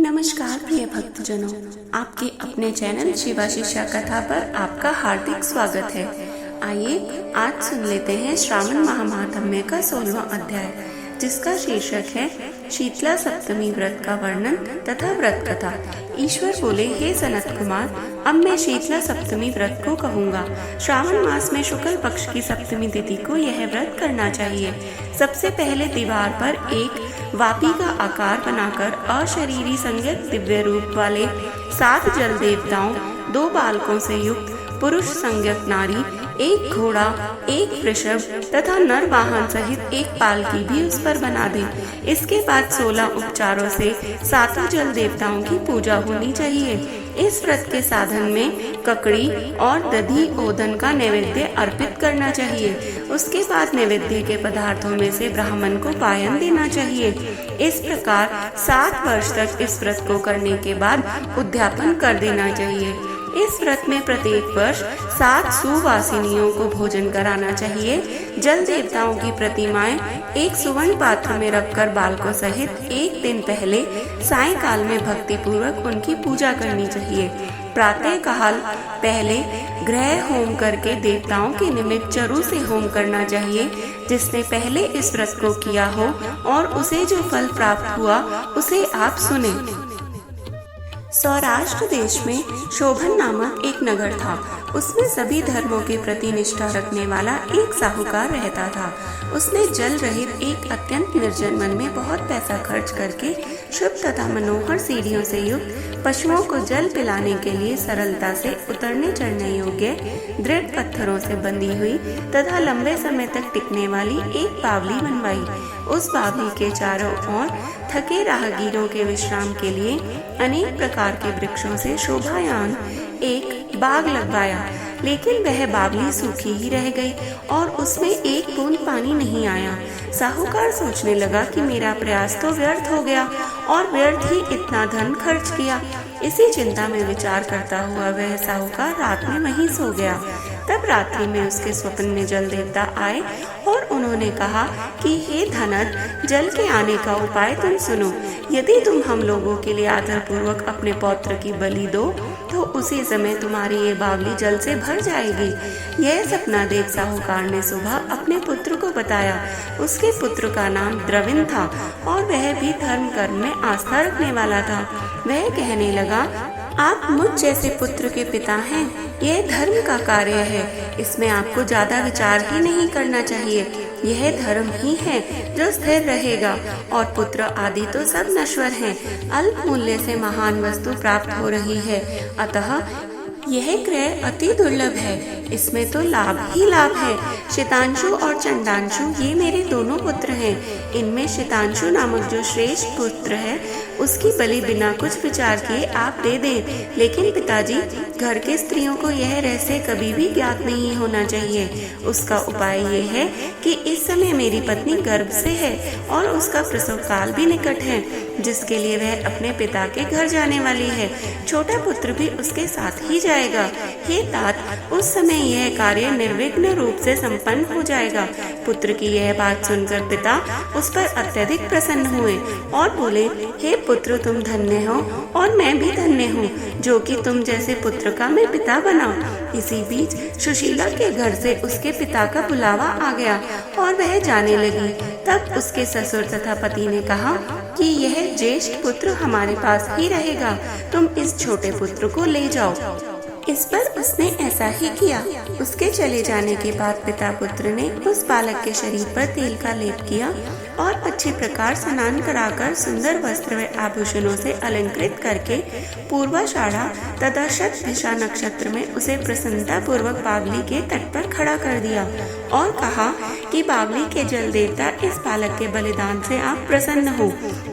नमस्कार प्रिय भक्तजनों, आपके अपने चैनल शिवा शिक्षा कथा पर आपका हार्दिक स्वागत है। आइए आज सुन लेते हैं श्रावण महात्म्य का 16वां अध्याय, जिसका शीर्षक है शीतला सप्तमी व्रत का वर्णन तथा व्रत कथा। ईश्वर बोले, हे सनत कुमार, अब मैं शीतला सप्तमी व्रत को कहूँगा। श्रावण मास में शुक्ल पक्ष की सप्तमी तिथि को यह व्रत करना चाहिए। सबसे पहले दीवार पर एक वापी का आकार बनाकर अशरीरी संज्ञक दिव्य रूप वाले 7 जल देवताओं, 2 बालकों से युक्त पुरुष संज्ञक नारी, 1 घोड़ा, 1 वृषभ तथा नर वाहन सहित 1 पालकी भी उस पर बना दे। इसके बाद 16 उपचारों से 7 जल देवताओं की पूजा होनी चाहिए। इस व्रत के साधन में ककड़ी और दधी ओदन का नैवेद्य अर्पित करना चाहिए। उसके बाद नैवेद्य के पदार्थों में से ब्राह्मण को पायन देना चाहिए। इस प्रकार 7 वर्ष तक इस व्रत को करने के बाद उद्यापन कर देना चाहिए। इस व्रत में प्रत्येक वर्ष 7 सुवासिनियों को भोजन कराना चाहिए। जल देवताओं की प्रतिमाएं एक सुवर्ण पात्र में रखकर बालकों सहित एक दिन पहले सायंकाल में भक्ति पूर्वक उनकी पूजा करनी चाहिए। प्रातः काल पहले ग्रह होम करके देवताओं के निमित्त चरु से होम करना चाहिए। जिसने पहले इस व्रत को किया हो और उसे जो फल प्राप्त हुआ उसे आप सुने। सौराष्ट्र देश में शोभन नामक एक नगर था। उसमें सभी धर्मों के प्रति निष्ठा रखने वाला एक साहूकार रहता था। उसने जल रहित एक अत्यंत निर्जन वन में बहुत पैसा खर्च करके शुभ तथा मनोहर सीढ़ियों से युक्त पशुओं को जल पिलाने के लिए सरलता से उतरने चढ़ने योग्य दृढ़ पत्थरों से बंधी हुई तथा लंबे समय तक टिकने वाली एक बावली बनवाई। उस बावली के चारों ओर थके राहगीरों के विश्राम के लिए अनेक प्रकार के वृक्षों से शोभायान एक बाग लगवाया। लेकिन वह बावली सूखी ही रह गई और उसमें एक बूंद पानी नहीं आया। साहूकार सोचने लगा कि मेरा प्रयास तो व्यर्थ हो गया और व्यर्थ ही इतना धन खर्च किया। इसी चिंता में विचार करता हुआ वह साहूकार रात में वहीं सो गया। तब रात्रि में उसके स्वप्न में जल देवता आए और उन्होंने कहा कि हे धनद, जल के आने का उपाय तुम सुनो। यदि तुम हम लोगों के लिए आदर पूर्वक अपने पौत्र की बलि दो तो उसी समय तुम्हारी ये बावली जल से भर जाएगी। यह सपना देख साहूकार ने सुबह अपने पुत्र को बताया। उसके पुत्र का नाम द्रविण था और वह भी धर्म कर्म में आस्था रखने वाला था। वह कहने लगा, आप मुझ जैसे पुत्र के पिता हैं। यह धर्म का कार्य है, इसमें आपको ज्यादा विचार ही नहीं करना चाहिए। यह धर्म ही है जो स्थिर रहेगा और पुत्र आदि तो सब नश्वर हैं। अल्प मूल्य से महान वस्तु प्राप्त हो रही है, अतः यह क्रय अति दुर्लभ है। इसमें तो लाभ ही लाभ है। शितांशु और चंडांशु ये मेरे दोनों पुत्र हैं। इनमें शितांशु नामक जो श्रेष्ठ पुत्र है उसकी बलि बिना कुछ विचार किए आप दे दें। लेकिन पिताजी, घर के स्त्रियों को यह रहस्य कभी भी ज्ञात नहीं होना चाहिए। उसका उपाय ये है कि इस समय मेरी पत्नी गर्भ से है और उसका प्रसव काल भी निकट है, जिसके लिए वह अपने पिता के घर जाने वाली है। छोटा पुत्र भी उसके साथ ही जाएगा। हे तात, उस समय यह कार्य निर्विघ्न रूप से संपन्न हो जाएगा। पुत्र की यह बात सुनकर पिता उस पर अत्यधिक प्रसन्न हुए और बोले, हे पुत्र, तुम धन्य हो और मैं भी धन्य हूँ जो कि तुम जैसे पुत्र का मैं पिता बना। इसी बीच सुशीला के घर से उसके पिता का बुलावा आ गया और वह जाने लगी। तब उसके ससुर तथा पति ने कहा कि यह ज्येष्ठ पुत्र हमारे पास ही रहेगा, तुम इस छोटे पुत्र को ले जाओ। इस पर उसने ऐसा ही किया। उसके चले जाने के बाद पिता पुत्र ने उस बालक के शरीर पर तेल का लेप किया और अच्छी प्रकार स्नान कराकर सुंदर वस्त्र व आभूषणों से अलंकृत करके पूर्वाषाढ़ा तथा शतभिषा नक्षत्र में उसे प्रसन्नता पूर्वक बावली के तट पर खड़ा कर दिया और कहा कि बावली के जल देवता इस बालक के बलिदान से आप प्रसन्न हो।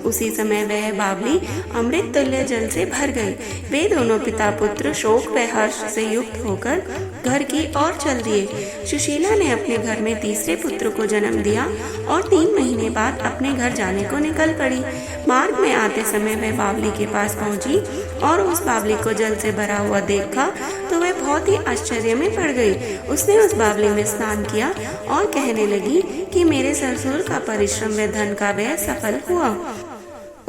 उसी समय वह बावली अमृत तुल्य जल से भर गई। वे दोनों पिता पुत्र शोक व हर्ष से युक्त होकर घर की ओर चल दिए। सुशीला ने अपने घर में तीसरे पुत्र को जन्म दिया और 3 महीने बाद अपने घर जाने को निकल पड़ी। मार्ग में आते समय वह बावली के पास पहुंची और उस बावली को जल से भरा हुआ देखा तो वह बहुत ही आश्चर्य में पड़ गई। उसने उस बावली में स्नान किया और कहने लगी कि मेरे ससुर का परिश्रम व धन का व्यय सफल हुआ।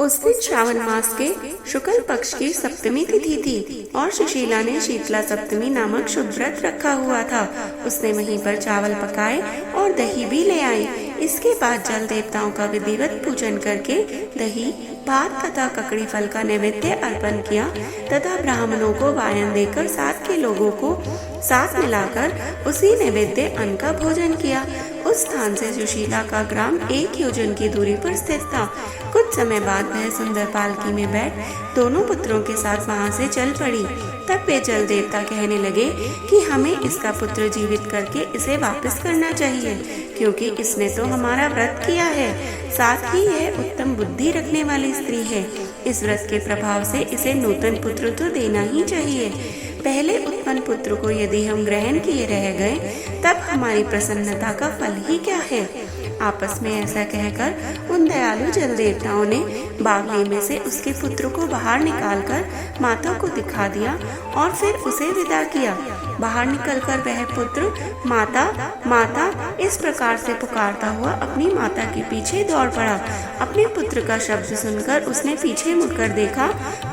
उस दिन श्रावण मास के शुक्ल पक्ष की सप्तमी तिथि थी और सुशीला ने शीतला सप्तमी नामक शुभ व्रत रखा हुआ था। उसने वहीं पर चावल पकाए और दही भी ले आई। इसके बाद जल देवताओं का विधिवत पूजन करके दही, भात तथा ककड़ी फल का नैवेद्य अर्पण किया तथा ब्राह्मणों को वायन देकर साथ के लोगों को साथ मिलाकर उसी नैवेद्य अन्न का भोजन किया। उस स्थान से सुशीला का ग्राम 1 योजन की दूरी पर स्थित था। कुछ समय बाद वह सुंदर पालकी में बैठ दोनों पुत्रों के साथ वहां से चल पड़ी। तब वे जल देवता कहने लगे कि हमें इसका पुत्र जीवित करके इसे वापस करना चाहिए, क्योंकि इसने तो हमारा व्रत किया है। साथ ही यह उत्तम बुद्धि रखने वाली स्त्री है। इस व्रत के प्रभाव से इसे नूतन पुत्र तो देना ही चाहिए। पहले उत्पन्न पुत्र को यदि हम ग्रहण किए रह गए तब हमारी प्रसन्नता का फल ही क्या है। आपस में ऐसा कहकर उन दयालु जल देवताओं ने बावली में से उसके पुत्र को बाहर निकालकर माता को दिखा दिया और फिर उसे विदा किया। बाहर निकलकर वह पुत्र माता माता इस प्रकार से पुकारता हुआ अपनी माता के पीछे दौड़ पड़ा। अपने पुत्र का शब्द सुनकर उसने पीछे मुड़कर देखा।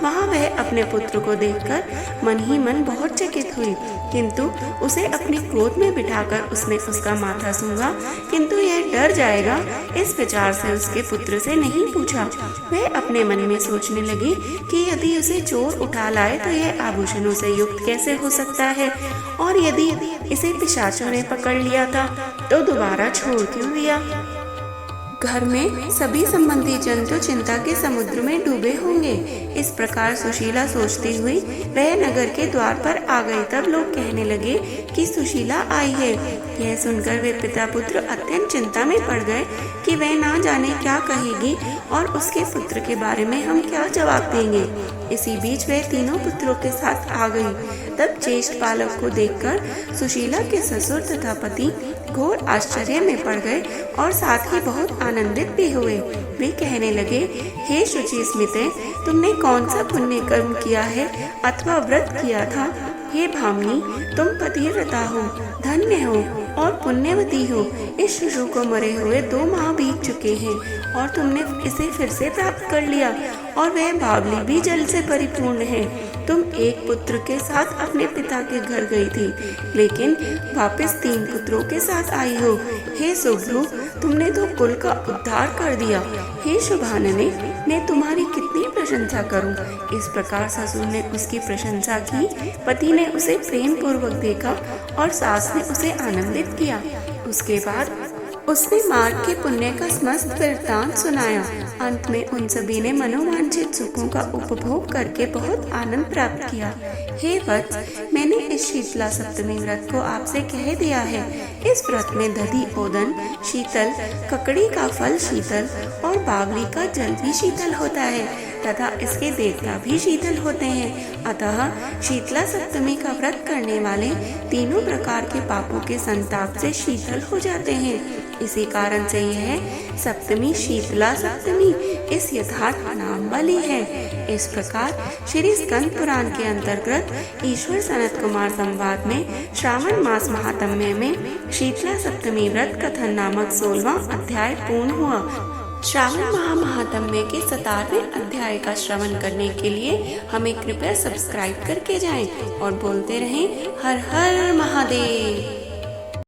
वहाँ वह अपने पुत्र को देखकर मन ही मन बहुत चकित हुई, किंतु उसे अपनी गोद में बिठाकर उसने उसका माथा सूंघा, किंतु यह डर जाएगा इस विचार से उसके पुत्र से नहीं पूछा। वह अपने मन में सोचने लगी कि यदि उसे चोर उठा लाए तो यह आभूषणों से युक्त कैसे हो सकता है, और यदि इसे पिशाचों ने पकड़ लिया था तो दोबारा छोड़ क्यों दिया। घर में सभी संबंधी जन तो चिंता के समुद्र में डूबे होंगे। इस प्रकार सुशीला सोचती हुई वह नगर के द्वार पर आ गई। तब लोग कहने लगे कि सुशीला आई है। यह सुनकर वे पिता पुत्र अत्यंत चिंता में पड़ गए कि वह ना जाने क्या कहेगी और उसके पुत्र के बारे में हम क्या जवाब देंगे। इसी बीच वह तीनों पुत्रों के साथ आ गई। तब ज्येष्ठ बालक को देखकर सुशीला के ससुर तथा पति घोर आश्चर्य में पड़ गए और साथ ही बहुत आनंदित भी हुए। वे कहने लगे, हे शुचि स्मिते, तुमने कौन सा पुण्य कर्म किया है अथवा व्रत किया था। हे भामिनी, तुम पतिव्रता हो, धन्य हो और पुण्यवती हो। इस शिशु को मरे हुए 2 माह बीत चुके हैं और तुमने इसे फिर से प्राप्त कर लिया और वह बावली भी जल से परिपूर्ण है। तुम एक पुत्र के साथ अपने पिता के घर गई थी, लेकिन वापस 3 पुत्रों के साथ आई हो। हे सुभ्रु, तुमने तो कुल का उद्धार कर दिया। हे शुभानने, मैं तुम्हारी कितनी प्रशंसा करूं। इस प्रकार ससुर ने उसकी प्रशंसा की। पति ने उसे प्रेम पूर्वक देखा और सास ने उसे आनंदित किया। उसके बाद उसने मार्ग के पुण्य का समस्त वृत्तांत सुनाया। अंत में उन सभी ने मनोवांछित सुखों का उपभोग करके बहुत आनंद प्राप्त किया। हे वत्स, मैंने इस शीतला सप्तमी व्रत को आपसे कह दिया है। इस व्रत में दधि ओदन शीतल, ककड़ी का फल शीतल और बावली का जल भी शीतल होता है तथा इसके देवता भी शीतल होते हैं। अतः शीतला सप्तमी का व्रत करने वाले तीनों प्रकार के पापों के संताप से शीतल हो जाते हैं। इसी कारण से यह सप्तमी शीतला सप्तमी इस यथार्थ नाम वाली है। इस प्रकार श्री स्कंद पुराण के अंतर्गत ईश्वर सनत कुमार संवाद में श्रावण मास महात्म्य में शीतला सप्तमी व्रत कथन नामक 16वां अध्याय पूर्ण हुआ। श्रावण महात्म्य के 17वें अध्याय का श्रवण करने के लिए हमें कृपया सब्सक्राइब करके जाएं और बोलते रहें हर हर महादेव।